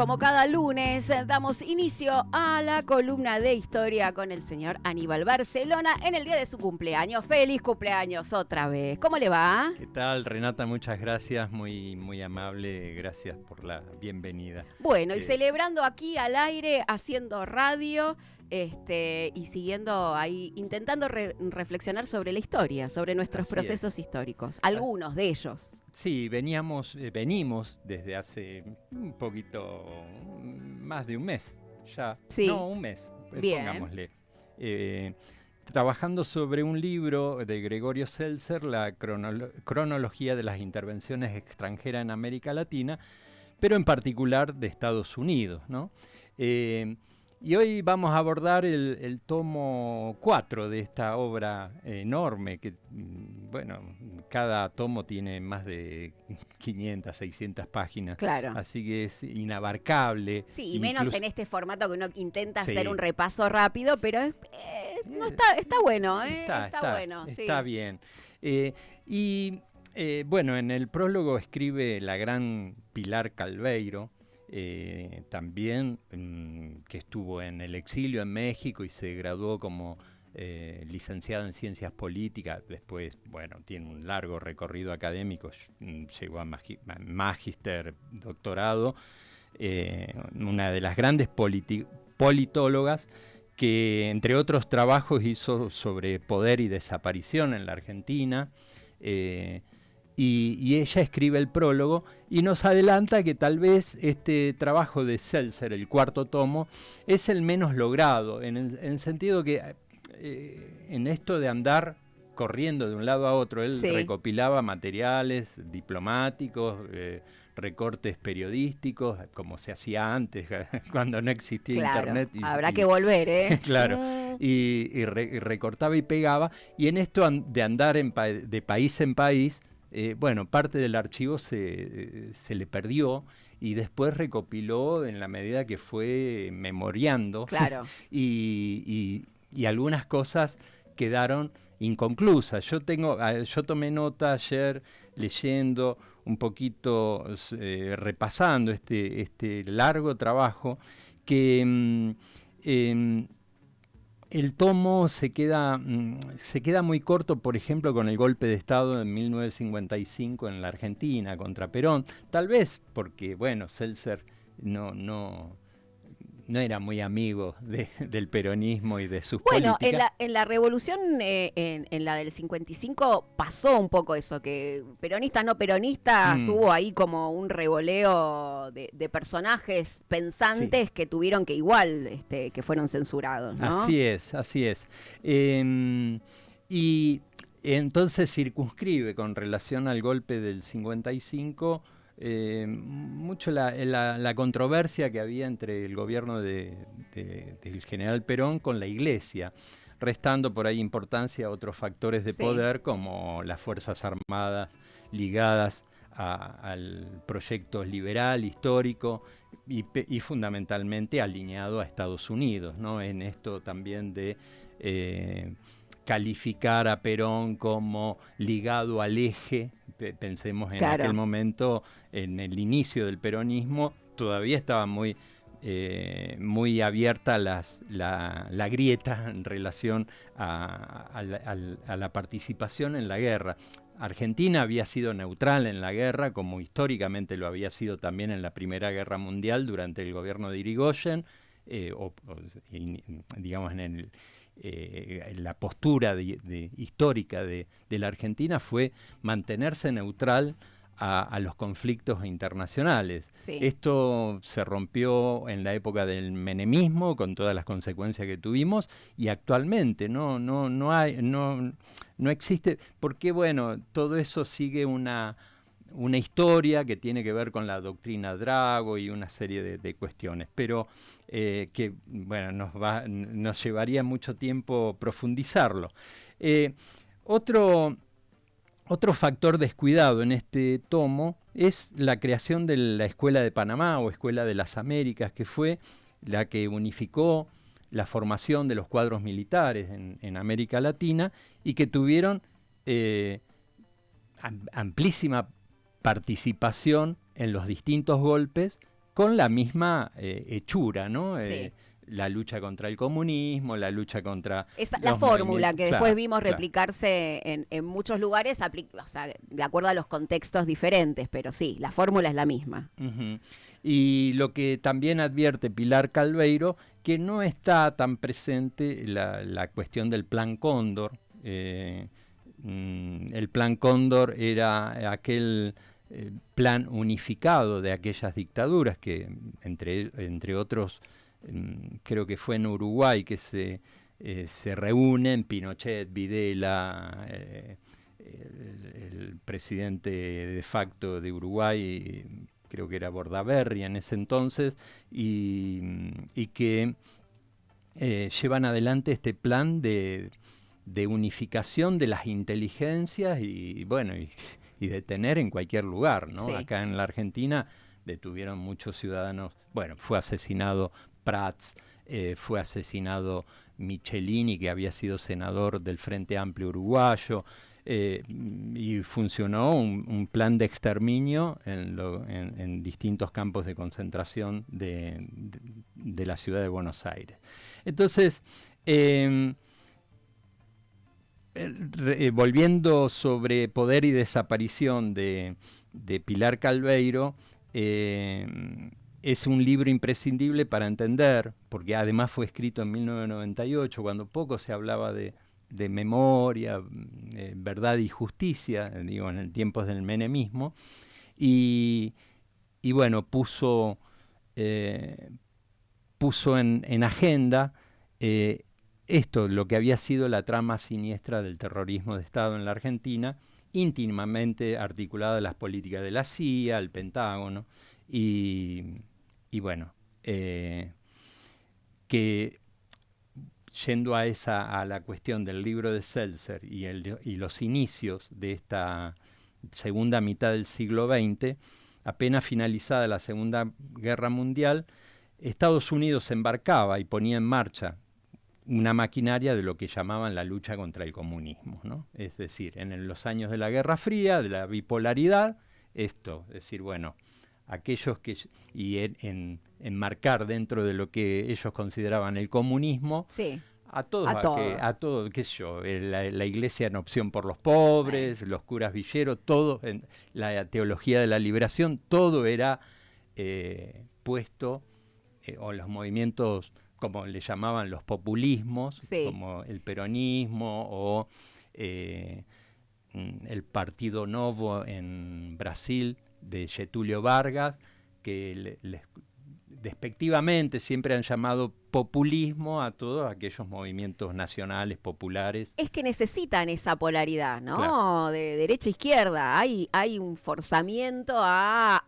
como cada lunes, damos inicio a la columna de historia con el señor Aníbal Barcelona en el día de su cumpleaños. ¡Feliz cumpleaños otra vez! ¿Cómo le va? ¿Qué tal, Renata? Muchas gracias, muy amable, gracias por la bienvenida. Bueno, y celebrando aquí al aire, haciendo radio, y siguiendo ahí, intentando reflexionar sobre la historia, sobre nuestros procesos históricos, algunos de ellos. Sí, venimos desde hace un poquito más de un mes, ya. Sí. No, un mes, Bien. pongámosle. Trabajando sobre un libro de Gregorio Seltzer, la cronología de las intervenciones extranjeras en América Latina, pero en particular de Estados Unidos, ¿no? Y hoy vamos a abordar el tomo 4 de esta obra enorme, que, bueno, cada tomo tiene más de 500, 600 páginas. Claro. Así que es inabarcable. Sí, y menos en este formato que uno intenta hacer un repaso repaso rápido, pero no está bueno, Está bueno. Está Sí. bien. Bueno, en el prólogo escribe la gran Pilar Calveiro, también que estuvo en el exilio en México y se graduó como licenciada en Ciencias Políticas. Después, bueno, tiene un largo recorrido académico, llegó a magíster, doctorado, una de las grandes politólogas que, entre otros trabajos, hizo sobre poder y desaparición en la Argentina. Y ella escribe el prólogo y nos adelanta que tal vez este trabajo de Seltzer, el cuarto tomo, es el menos logrado, en el sentido que en esto de andar corriendo de un lado a otro, él recopilaba materiales diplomáticos, recortes periodísticos, como se hacía antes, cuando no existía internet. Habrá que volver, ¿eh? Claro, y recortaba y pegaba, y en esto de andar de país en país, bueno, parte del archivo se le perdió y después recopiló en la medida que fue memoriando. Claro. y algunas cosas quedaron inconclusas. Yo tomé nota ayer leyendo un poquito, repasando este largo trabajo, que el tomo se queda muy corto, por ejemplo, con el golpe de Estado en 1955 en la Argentina contra Perón. Tal vez porque, bueno, Seltzer no era muy amigo del peronismo y de sus políticas. Bueno, en la revolución, en la del 55, pasó un poco eso, que peronistas, no peronistas, hubo ahí como un revoleo de personajes pensantes que tuvieron que igual, que fueron censurados, ¿no? Así es. Y entonces circunscribe con relación al golpe del 55 mucho la controversia que había entre el gobierno del general Perón con la Iglesia, restando por ahí importancia a otros factores de poder como las Fuerzas Armadas ligadas al proyecto liberal histórico y fundamentalmente alineado a Estados Unidos, ¿no? En esto también de calificar a Perón como ligado al eje. Pensemos en aquel momento, en el inicio del peronismo, todavía estaba muy abierta la grieta en relación a la participación en la guerra. Argentina había sido neutral en la guerra, como históricamente lo había sido también en la Primera Guerra Mundial durante el gobierno de Irigoyen, digamos en la postura histórica de la Argentina fue mantenerse neutral a los conflictos internacionales. Sí. Esto se rompió en la época del menemismo con todas las consecuencias que tuvimos y actualmente no existe, porque bueno, todo eso sigue una historia que tiene que ver con la doctrina Drago y una serie de cuestiones, pero que bueno, nos llevaría mucho tiempo profundizarlo. Otro factor descuidado en este tomo es la creación de la Escuela de Panamá o Escuela de las Américas, que fue la que unificó la formación de los cuadros militares en América Latina y que tuvieron amplísima participación en los distintos golpes con la misma hechura, ¿no? Sí. La lucha contra el comunismo, la lucha contra La fórmula que después claro, vimos replicarse en muchos lugares, o sea, de acuerdo a los contextos diferentes, pero sí, la fórmula es la misma. Uh-huh. Y lo que también advierte Pilar Calveiro, que no está tan presente la cuestión del Plan Cóndor. El Plan Cóndor era aquel plan unificado de aquellas dictaduras que, entre otros, creo que fue en Uruguay que se reúnen Pinochet, Videla, el presidente de facto de Uruguay, creo que era Bordaberry en ese entonces, y que llevan adelante este plan de unificación de las inteligencias y bueno, y detener en cualquier lugar, ¿no? Sí. Acá en la Argentina detuvieron muchos ciudadanos, bueno, fue asesinado Prats, fue asesinado Michelini, que había sido senador del Frente Amplio Uruguayo, y funcionó un plan de exterminio en distintos campos de concentración de la ciudad de Buenos Aires. Entonces, volviendo sobre Poder y Desaparición de Pilar Calveiro, es un libro imprescindible para entender, porque además fue escrito en 1998, cuando poco se hablaba de memoria, verdad y justicia, digo, en el tiempo del menemismo, y bueno, puso en agenda esto, lo que había sido la trama siniestra del terrorismo de Estado en la Argentina, íntimamente articulada a las políticas de la CIA, el Pentágono, y bueno, que yendo a la cuestión del libro de Seltzer y los inicios de esta segunda mitad del siglo XX, apenas finalizada la Segunda Guerra Mundial, Estados Unidos se embarcaba y ponía en marcha una maquinaria de lo que llamaban la lucha contra el comunismo, ¿no? Es decir, en los años de la Guerra Fría, de la bipolaridad, es decir, bueno, aquellos que, y enmarcar dentro de lo que ellos consideraban el comunismo, sí, a todo, qué sé yo, la iglesia en opción por los pobres, los curas villeros, todo, la teología de la liberación, todo era puesto, o los movimientos, como le llamaban los populismos, sí, como el peronismo o el Partido Novo en Brasil de Getúlio Vargas, que despectivamente siempre han llamado populismo a todos aquellos movimientos nacionales, populares. Es que necesitan esa polaridad, ¿no? Claro. De derecha a izquierda. Hay un forzamiento a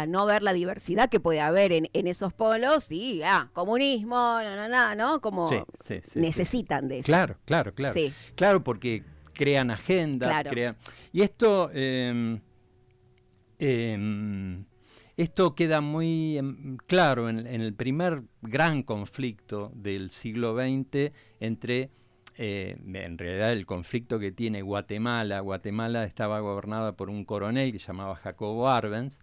no ver la diversidad que puede haber en esos polos y comunismo, ¿no? Como sí, necesitan de eso. Claro. Sí. Claro, porque crean agendas, Claro. Y esto esto queda muy claro en el primer gran conflicto del siglo XX entre, en realidad, el conflicto que tiene Guatemala. Guatemala estaba gobernada por un coronel que se llamaba Jacobo Arbenz.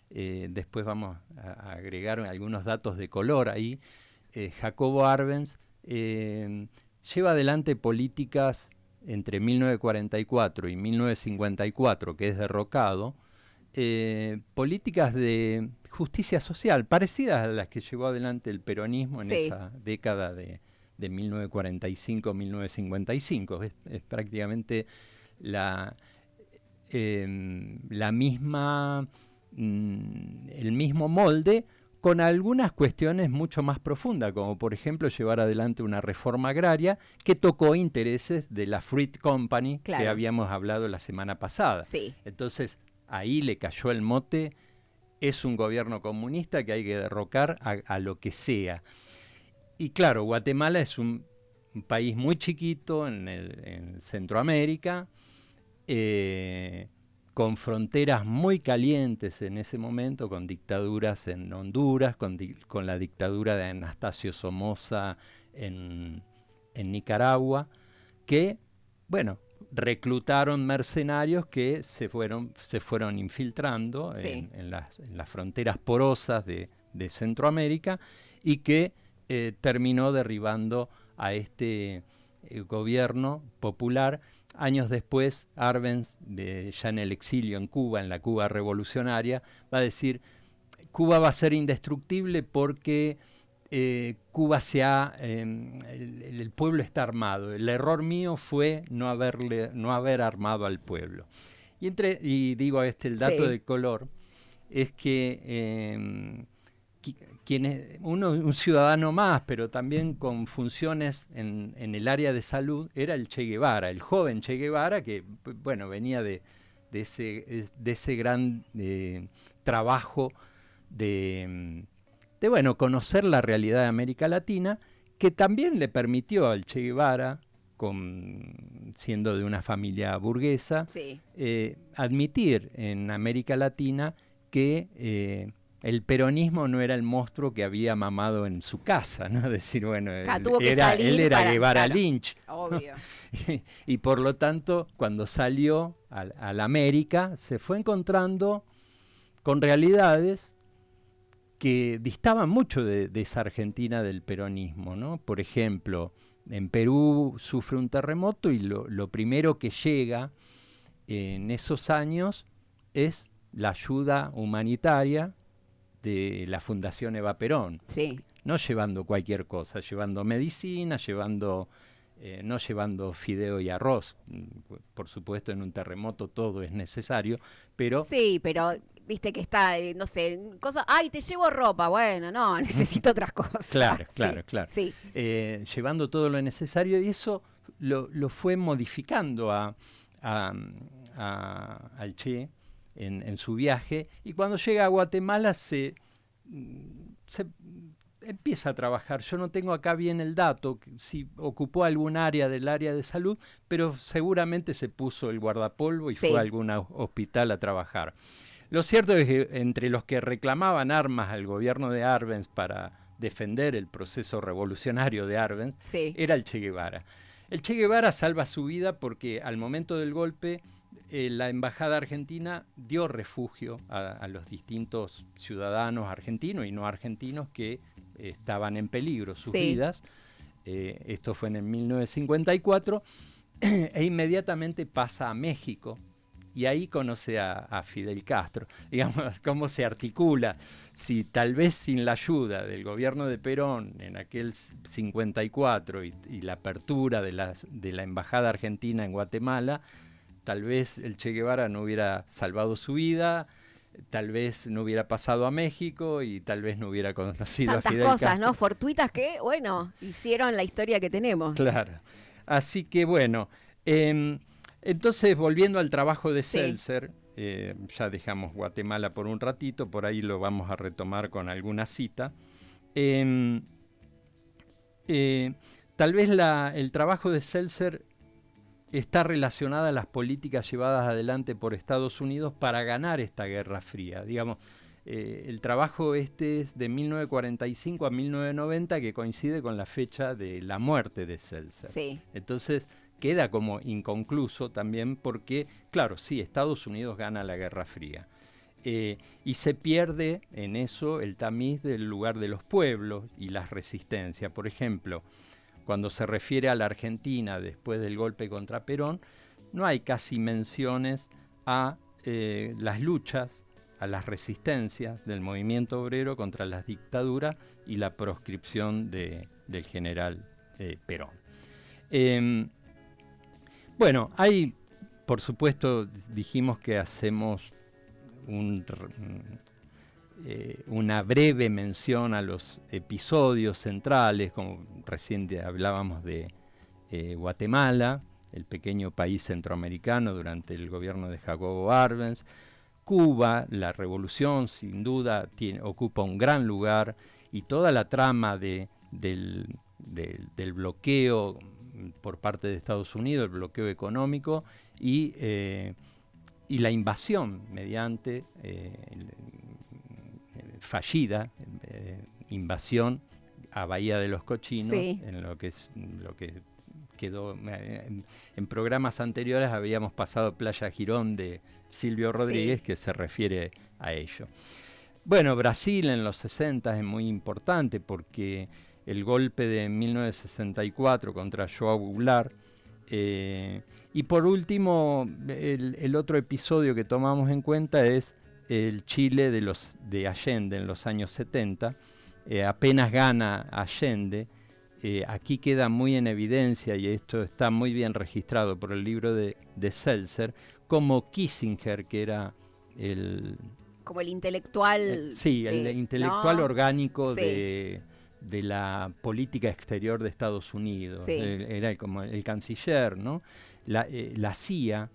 Después vamos a agregar algunos datos de color ahí. Jacobo Arbenz lleva adelante políticas entre 1944 y 1954, que es derrocado, políticas de justicia social parecidas a las que llevó adelante el peronismo en esa década de 1945-1955. Es prácticamente la misma, el mismo molde, con algunas cuestiones mucho más profundas, como por ejemplo llevar adelante una reforma agraria que tocó intereses de la Fruit Company, que habíamos hablado la semana pasada. Sí. Entonces, ahí le cayó el mote, es un gobierno comunista que hay que derrocar a lo que sea. Y claro, Guatemala es un país muy chiquito en Centroamérica, con fronteras muy calientes en ese momento, con dictaduras en Honduras, con la dictadura de Anastasio Somoza en Nicaragua, que, bueno, reclutaron mercenarios que se fueron infiltrando en las fronteras porosas de de Centroamérica y que terminó derribando a este gobierno popular. Años después, Arbenz, ya en el exilio en Cuba, en la Cuba revolucionaria, va a decir: Cuba va a ser indestructible porque Cuba el pueblo está armado. El error mío fue no haber armado al pueblo. Y digo el dato de color, es que un ciudadano más, pero también con funciones en el área de salud, era el Che Guevara, el joven Che Guevara, que bueno, venía de ese gran trabajo de conocer la realidad de América Latina, que también le permitió al Che Guevara, siendo de una familia burguesa, admitir en América Latina que el peronismo no era el monstruo que había mamado en su casa, ¿no? Es decir, bueno, él era Guevara Lynch. Obvio. Y por lo tanto, cuando salió a la América, se fue encontrando con realidades que distaban mucho de esa Argentina del peronismo, ¿no? Por ejemplo, en Perú sufre un terremoto y lo primero que llega en esos años es la ayuda humanitaria de la Fundación Eva Perón. Sí. No llevando cualquier cosa, llevando medicina, no llevando fideo y arroz. Por supuesto, en un terremoto todo es necesario, pero... Sí, pero viste que está, no sé, cosas, ay, te llevo ropa, bueno, no, necesito otras cosas. Claro. Sí. Llevando todo lo necesario, y eso lo fue modificando al Che en su viaje, y cuando llega a Guatemala se empieza a trabajar. Yo no tengo acá bien el dato, si ocupó algún área del área de salud, pero seguramente se puso el guardapolvo y fue a algún hospital a trabajar. Lo cierto es que entre los que reclamaban armas al gobierno de Arbenz para defender el proceso revolucionario de Arbenz, era el Che Guevara. El Che Guevara salva su vida porque al momento del golpe la embajada argentina dio refugio a los distintos ciudadanos argentinos y no argentinos que estaban en peligro sus vidas. Esto fue en el 1954 e inmediatamente pasa a México y ahí conoce a Fidel Castro. Digamos, cómo se articula, si tal vez sin la ayuda del gobierno de Perón en aquel 54 y la apertura de la embajada argentina en Guatemala, tal vez el Che Guevara no hubiera salvado su vida, tal vez no hubiera pasado a México y tal vez no hubiera conocido a Fidel Castro. Tantas cosas, ¿no? Fortuitas que, bueno, hicieron la historia que tenemos. Claro. Así que, bueno, entonces, volviendo al trabajo de Seltzer, ya dejamos Guatemala por un ratito, por ahí lo vamos a retomar con alguna cita. Tal vez el trabajo de Seltzer está relacionada a las políticas llevadas adelante por Estados Unidos para ganar esta Guerra Fría. Digamos, el trabajo es de 1945 a 1990, que coincide con la fecha de la muerte de Seltzer. Entonces queda como inconcluso también porque, claro, sí, Estados Unidos gana la Guerra Fría. Y se pierde en eso el tamiz del lugar de los pueblos y las resistencias. Por ejemplo, cuando se refiere a la Argentina después del golpe contra Perón, no hay casi menciones a las luchas, a las resistencias del movimiento obrero contra las dictaduras y la proscripción del general Perón. Bueno, hay, por supuesto, dijimos que hacemos una breve mención a los episodios centrales, como recién hablábamos de Guatemala, el pequeño país centroamericano durante el gobierno de Jacobo Arbenz. Cuba, la revolución, sin duda, ocupa un gran lugar, y toda la trama del bloqueo por parte de Estados Unidos, el bloqueo económico y la invasión mediante fallida invasión a Bahía de los Cochinos, en lo que quedó. En programas anteriores habíamos pasado Playa Girón de Silvio Rodríguez, que se refiere a ello. Bueno, Brasil en los 60 es muy importante porque el golpe de 1964 contra João Goulart. Y por último, el otro episodio que tomamos en cuenta es el Chile de Allende en los años 70. Apenas gana Allende. Aquí queda muy en evidencia, y esto está muy bien registrado por el libro de Seltzer, como Kissinger, que era como el intelectual... sí, el intelectual orgánico sí. de la política exterior de Estados Unidos. Sí. Era como el canciller, ¿no? La CIA,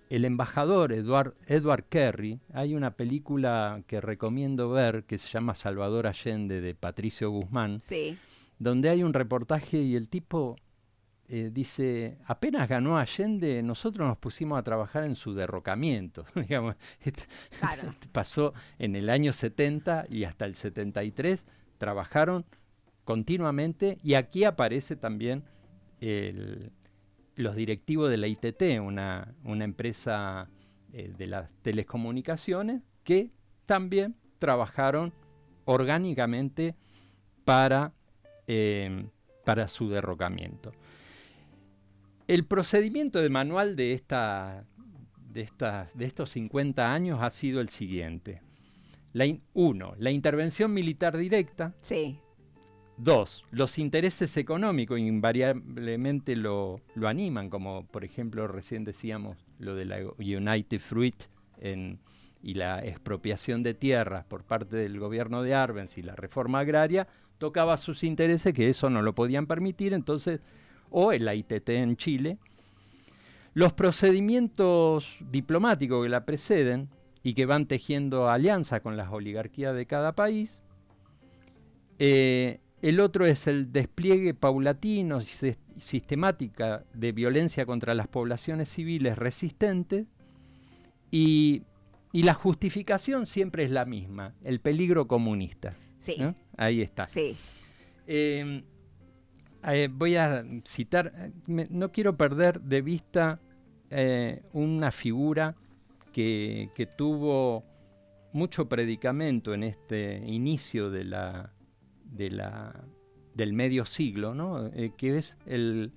el embajador Edward Kerry. Hay una película que recomiendo ver que se llama Salvador Allende, de Patricio Guzmán, sí. donde hay un reportaje y el tipo dice, apenas ganó Allende, nosotros nos pusimos a trabajar en su derrocamiento. Digamos, claro. pasó en el año 70 y hasta el 73, trabajaron continuamente, y aquí aparece también los directivos de la ITT, una empresa de las telecomunicaciones, que también trabajaron orgánicamente para su derrocamiento. El procedimiento de manual de estos 50 años ha sido el siguiente. 1. La intervención militar directa. Sí. 2. Los intereses económicos invariablemente lo animan, como por ejemplo recién decíamos lo de la United Fruit y la expropiación de tierras por parte del gobierno de Arbenz y la reforma agraria, tocaba sus intereses, que eso no lo podían permitir, entonces, o el ITT en Chile. Los procedimientos diplomáticos que la preceden y que van tejiendo alianza con las oligarquías de cada país. El otro es el despliegue paulatino y sistemática de violencia contra las poblaciones civiles resistentes, y la justificación siempre es la misma, el peligro comunista. Sí. ¿No? Ahí está. Sí. Voy a citar, no quiero perder de vista una figura que tuvo mucho predicamento en este inicio del medio siglo, ¿no? Que es el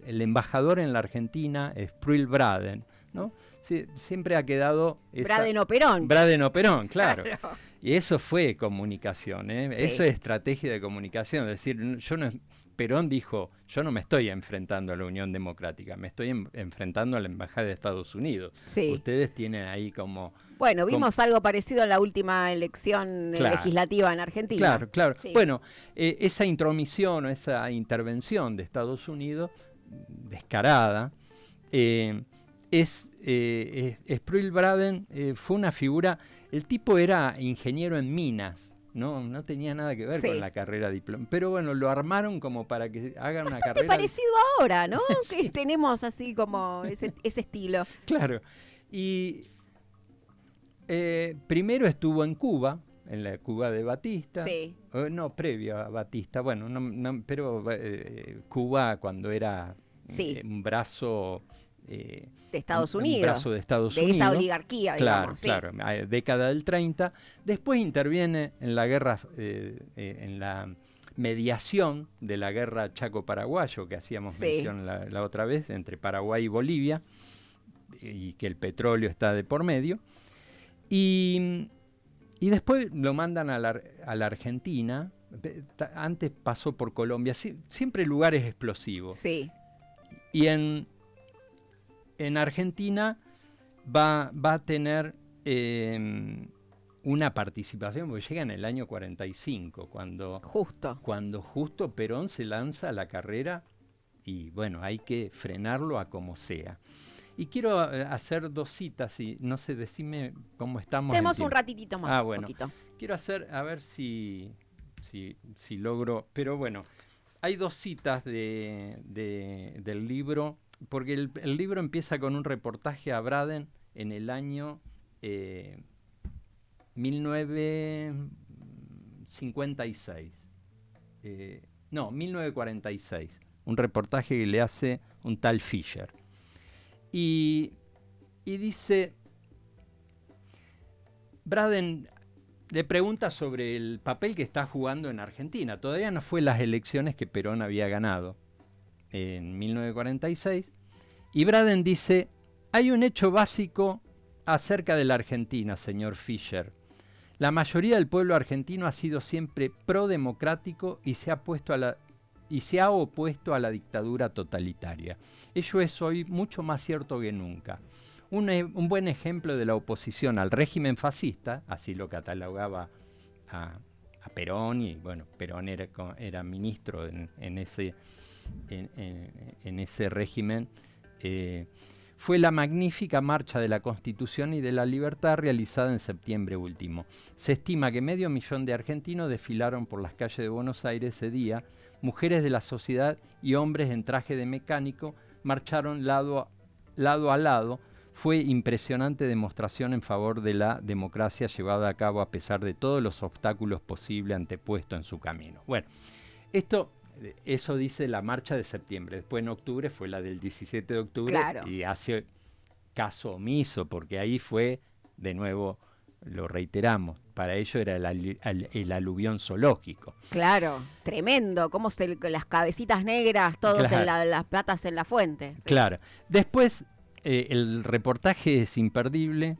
embajador en la Argentina, Sproul Braden, ¿no? Sí, siempre ha quedado... Braden o Perón. Braden o Perón, claro. Y eso fue comunicación, ¿eh? Sí. Eso es estrategia de comunicación. Es decir, Perón dijo, yo no me estoy enfrentando a la Unión Democrática, me estoy enfrentando a la Embajada de Estados Unidos. Sí. Ustedes tienen ahí como... Bueno, vimos algo parecido en la última elección legislativa en Argentina. Claro, claro. Sí. Bueno, esa intromisión o esa intervención de Estados Unidos, descarada, Sproul Braden fue una figura... El tipo era ingeniero en minas, no tenía nada que ver con la carrera diplomática. Pero bueno, lo armaron como para que hagan una carrera... parecido ahora, ¿no? Sí. Que tenemos así como ese estilo. Claro. Y primero estuvo en Cuba, en la Cuba de Batista. Sí. No, previo a Batista. Bueno, pero Cuba cuando era un brazo... de Estados Unidos. Un brazo de Estados Unidos. De esa oligarquía, digamos. Claro, década del 30. Después interviene en la guerra, en la mediación de la guerra Chaco-Paraguayo, que hacíamos mención la otra vez, entre Paraguay y Bolivia, y que el petróleo está de por medio. Y después lo mandan a la Argentina. Antes pasó por Colombia, siempre lugares explosivos. Sí. Y en Argentina va a tener una participación, porque llega en el año 45, cuando justo Perón se lanza a la carrera, y bueno, hay que frenarlo a como sea. Y quiero hacer dos citas, y no sé, decime cómo estamos. Tenemos un ratitito más. Ah, bueno. Quiero hacer, a ver si logro, pero bueno, hay dos citas del libro, porque el libro empieza con un reportaje a Braden en el año 1956. 1946. Un reportaje que le hace un tal Fisher. Y dice, Braden le pregunta sobre el papel que está jugando en Argentina. Todavía no fue las elecciones que Perón había ganado en 1946. Y Braden dice, hay un hecho básico acerca de la Argentina, señor Fischer. La mayoría del pueblo argentino ha sido siempre pro-democrático y se ha opuesto a la dictadura totalitaria. Ello es hoy mucho más cierto que nunca. Un buen ejemplo de la oposición al régimen fascista, así lo catalogaba a Perón, y bueno, Perón era ministro en ese régimen, fue la magnífica Marcha de la Constitución y de la Libertad realizada en septiembre último. Se estima que 500.000 de argentinos desfilaron por las calles de Buenos Aires ese día. Mujeres de la sociedad y hombres en traje de mecánico marcharon lado a lado. Fue impresionante demostración en favor de la democracia llevada a cabo a pesar de todos los obstáculos posibles antepuestos en su camino. Bueno, eso dice la marcha de septiembre. Después en octubre fue la del 17 de octubre. Claro. Y hace caso omiso, porque ahí fue, de nuevo, lo reiteramos, para ello era el aluvión zoológico. Claro, tremendo, como las cabecitas negras, todos claro. Las patas en la fuente. Claro. Después, el reportaje es imperdible.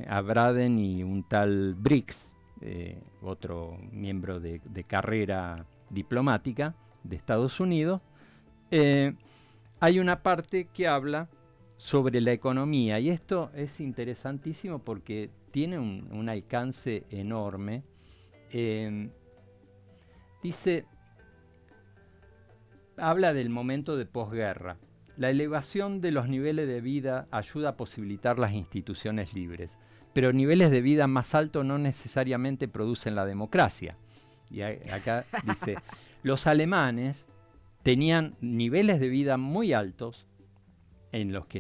A Braden y un tal Briggs, otro miembro de carrera diplomática de Estados Unidos, hay una parte que habla sobre la economía, y esto es interesantísimo porque tiene un alcance enorme. Habla del momento de posguerra. La elevación de los niveles de vida ayuda a posibilitar las instituciones libres, pero niveles de vida más altos no necesariamente producen la democracia. Y acá dice, los alemanes tenían niveles de vida muy altos en lo que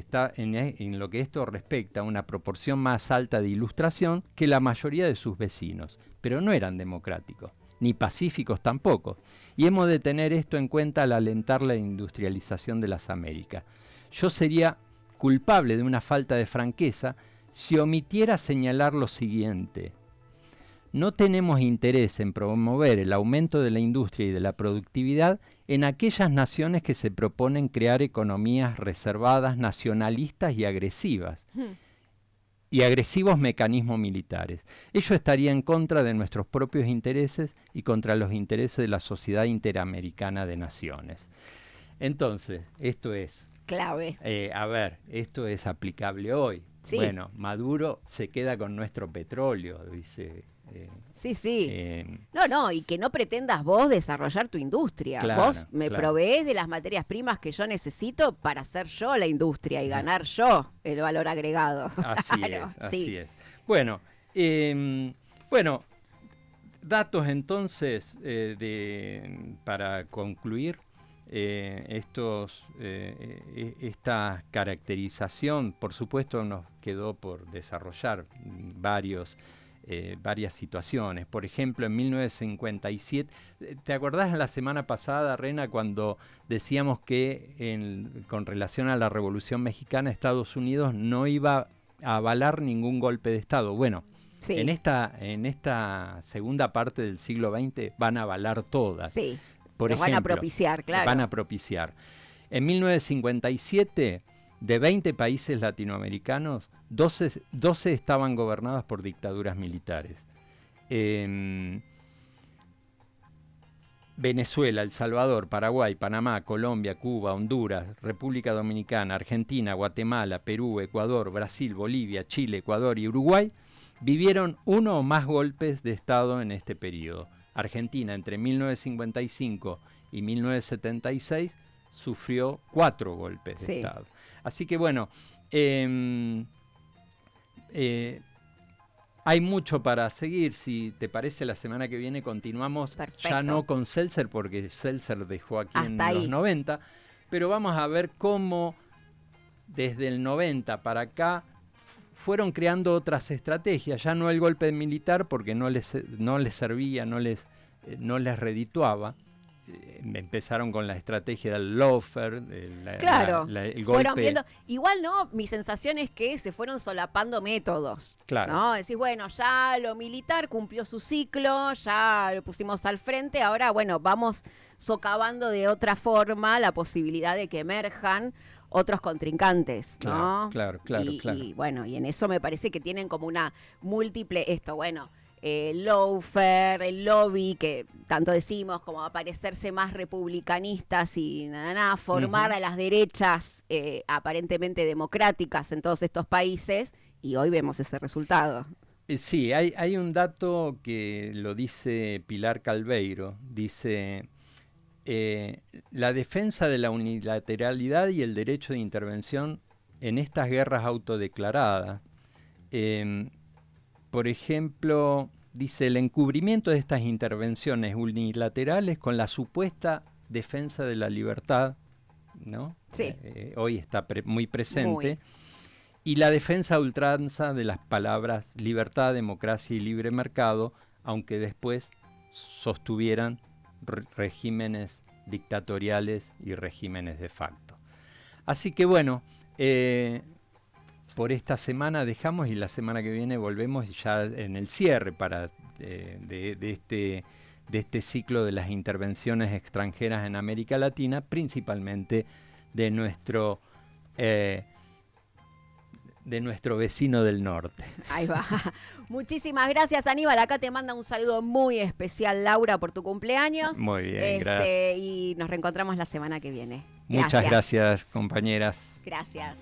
esto respecta a una proporción más alta de ilustración que la mayoría de sus vecinos, pero no eran democráticos, ni pacíficos tampoco. Y hemos de tener esto en cuenta al alentar la industrialización de las Américas. Yo sería culpable de una falta de franqueza si omitiera señalar lo siguiente. No tenemos interés en promover el aumento de la industria y de la productividad en aquellas naciones que se proponen crear economías reservadas, nacionalistas y agresivas, y agresivos mecanismos militares. Ello estaría en contra de nuestros propios intereses y contra los intereses de la Sociedad Interamericana de Naciones. Entonces, esto es clave. Esto es aplicable hoy. Sí. Bueno, Maduro se queda con nuestro petróleo, dice. Sí. Y que no pretendas vos desarrollar tu industria. Claro, vos me proveés de las materias primas que yo necesito para hacer yo la industria y ganar yo el valor agregado. Así es. Bueno, datos entonces para concluir. Esta caracterización, por supuesto, nos quedó por desarrollar varias situaciones. Por ejemplo, en 1957, ¿te acordás la semana pasada, Rena, cuando decíamos que con relación a la Revolución Mexicana, Estados Unidos no iba a avalar ningún golpe de Estado? Bueno, sí. en esta segunda parte del siglo XX van a avalar todas. Sí. Por ejemplo, van a propiciar, claro. Van a propiciar. En 1957, de 20 países latinoamericanos, 12 estaban gobernadas por dictaduras militares. Venezuela, El Salvador, Paraguay, Panamá, Colombia, Cuba, Honduras, República Dominicana, Argentina, Guatemala, Perú, Ecuador, Brasil, Bolivia, Chile, Ecuador y Uruguay vivieron uno o más golpes de Estado en este periodo. Argentina, entre 1955 y 1976, sufrió 4 golpes de Estado. Así que bueno, hay mucho para seguir. Si te parece, la semana que viene continuamos. Perfecto. Ya no con Seltzer, porque Seltzer dejó aquí hasta en los 90, pero vamos a ver cómo desde el 90 para acá fueron creando otras estrategias, ya no el golpe militar porque no les servía, no les redituaba, empezaron con la estrategia del lawfare, claro, el golpe. Fueron viendo, igual no, mi sensación es que se fueron solapando métodos. Claro. ¿No? Decís, bueno, ya lo militar cumplió su ciclo, ya lo pusimos al frente, ahora, bueno, vamos socavando de otra forma la posibilidad de que emerjan otros contrincantes, ¿no? Claro. Y bueno, y en eso me parece que tienen como una múltiple, el lawfare, el lobby, que tanto decimos, como aparecerse más republicanistas y formar a las derechas aparentemente democráticas en todos estos países, y hoy vemos ese resultado. Sí, hay un dato que lo dice Pilar Calveiro, dice... la defensa de la unilateralidad y el derecho de intervención en estas guerras autodeclaradas. Por ejemplo, dice el encubrimiento de estas intervenciones unilaterales con la supuesta defensa de la libertad, ¿no? Sí. Hoy está muy presente. Y la defensa a ultranza de las palabras libertad, democracia y libre mercado, aunque después sostuvieran regímenes dictatoriales y regímenes de facto. Así que bueno, por esta semana dejamos y la semana que viene volvemos ya en el cierre de este ciclo de las intervenciones extranjeras en América Latina, principalmente de nuestro vecino del norte. Ahí va. Muchísimas gracias, Aníbal. Acá te manda un saludo muy especial, Laura, por tu cumpleaños. Muy bien, gracias. Y nos reencontramos la semana que viene. Muchas gracias, compañeras. Gracias.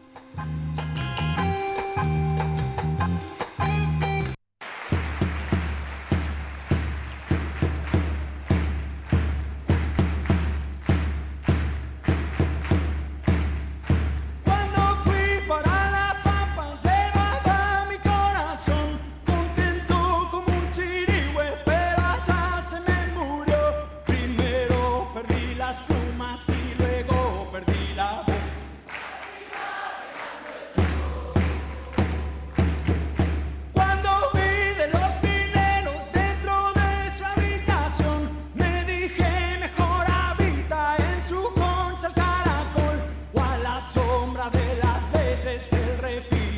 De las veces el refil